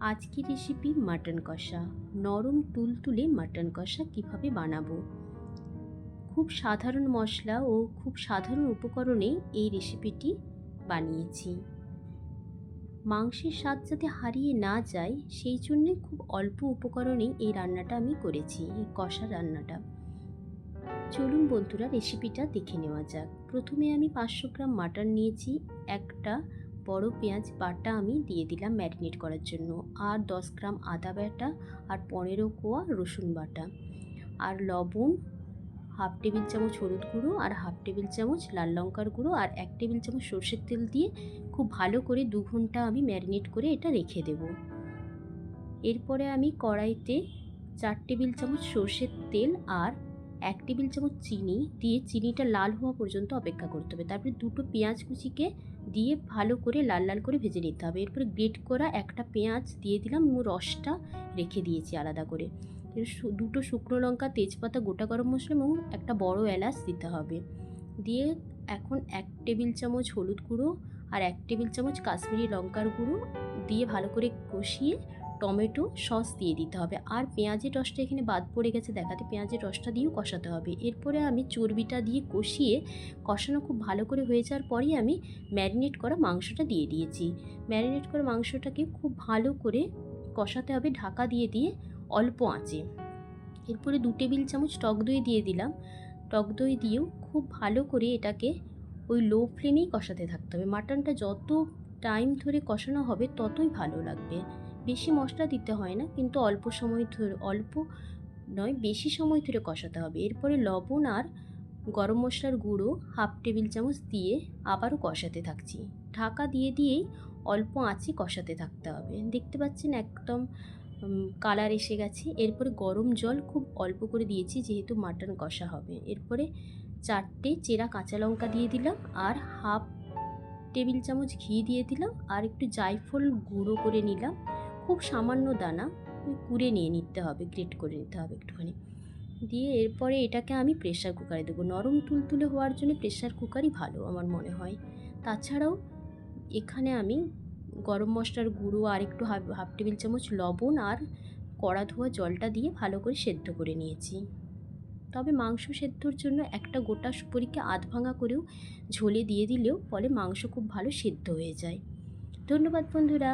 আজকের recipe mutton কষা। নরম তুলতুলে মাটন কষা কিভাবে বানাবো। খুব সাধারণ মশলা ও খুব সাধারণ উপকরণেই এই রেসিপিটি বানিয়েছি। মাংসের স্বাদ যাতে হারিয়ে না যায় সেই জন্যে খুব অল্প উপকরণেই এই রান্নাটা আমি করেছি, এই কষা রান্নাটা। চলুন বন্ধুরা রেসিপিটা দেখে নেওয়া যাক। প্রথমে আমি 500 গ্রাম মাটন নিয়েছি। একটা বড় পেঁয়াজ বাটা আমি দিয়ে দিলাম ম্যারিনেট করার জন্য, আর 10 গ্রাম আদা বাটা, আর 15 কোয়া রসুন বাটা, আর লবণ, হাফ টেবিল চামচ হলুদ গুঁড়ো, আর হাফ টেবিল চামচ লাল লঙ্কার গুঁড়ো, আর 1 টেবিল চামচ সর্ষের তেল দিয়ে খুব ভালো করে 2 ঘন্টা আমি ম্যারিনেট করে এটা রেখে দেব। এরপরে আমি কড়াইতে 4 টেবিল চামচ সর্ষের তেল আর 1 টেবিল চামচ চিনি দিয়ে চিনিটা লাল হওয়া পর্যন্ত অপেক্ষা করতে হবে। তারপরে দুটো পেঁয়াজ কুচিকে দিয়ে ভালো করে লাল লাল করে ভেজে নিতে হবে। এরপরে গ্রেট করা একটা পেঁয়াজ দিয়ে দিলাম, রসটা রেখে দিয়েছি আলাদা করে। দুটো শুকনো লঙ্কা, তেজপাতা, গোটা গরম মশলা এবং একটা বড় এলাচ দিতে হবে। দিয়ে এখন 1 টেবিল চামচ হলুদ গুঁড়ো আর 1 টেবিল চামচ কাশ্মীরি লঙ্কার গুঁড়ো দিয়ে ভালো করে কষিয়ে টমেটো সস দিয়ে দিতে হবে। আর পেঁয়াজের রসটা এখানে বাদ পড়ে গেছে দেখাতে, পেঁয়াজের রসটা দিয়েও কষাতে হবে। এরপরে আমি চর্বিটা দিয়ে কষিয়ে কষানো খুব ভালো করে হয়ে যাওয়ার পরেই আমি ম্যারিনেট করা মাংসটা দিয়ে দিয়েছি। ম্যারিনেট করা মাংসটাকে খুব ভালো করে কষাতে হবে ঢাকা দিয়ে দিয়ে অল্প আঁচে। এরপরে 2 টেবিল চামচ টক দই দিয়ে দিলাম। টক দই দিয়েও খুব ভালো করে এটাকে ওই লো ফ্লেমেই কষাতে থাকতে হবে। মাটনটা যত টাইম ধরে কষানো হবে ততই ভালো লাগবে। বেশি মশলা দিতে হয় না, কিন্তু অল্প সময় ধরে, অল্প নয় বেশি সময় ধরে কষাতে হবে। এরপরে লবণ আর গরম মশলার গুঁড়ো হাফ টেবিল চামচ দিয়ে আবারও কষাতে থাকছি। ঢাকা দিয়ে দিয়েই অল্প আঁচে কষাতে থাকতে হবে। দেখতে পাচ্ছেন একদম কালার এসে গেছে। এরপরে গরম জল খুব অল্প করে দিয়েছি যেহেতু মাটন কষা হবে। এরপরে 4টে চেরা কাঁচা লঙ্কা দিয়ে দিলাম, আর হাফ টেবিল চামচ ঘি দিয়ে দিলাম, আর একটু জায়ফল গুঁড়ো করে নিলাম, খুব সামান্য দানা কুড়ে নিয়ে নিতে হবে, গ্রেট করে নিতে হবে একটুখানি দিয়ে। এরপরে এটাকে আমি প্রেসার কুকারে দেবো। নরম তুলতুলে হওয়ার জন্য প্রেসার কুকারই ভালো আমার মনে হয়। তাছাড়াও এখানে আমি গরম মশলার গুঁড়ো আর একটু হাফ টেবিল চামচ লবণ আর কড়া ধোয়া জলটা দিয়ে ভালো করে সেদ্ধ করে নিয়েছি। তবে মাংস সেদ্ধর জন্য একটা গোটা সুপারিকে আধ ভাঙা করেও ঝোলে দিয়ে দিলেও ফলে মাংস খুব ভালো সেদ্ধ হয়ে যায়। ধন্যবাদ বন্ধুরা।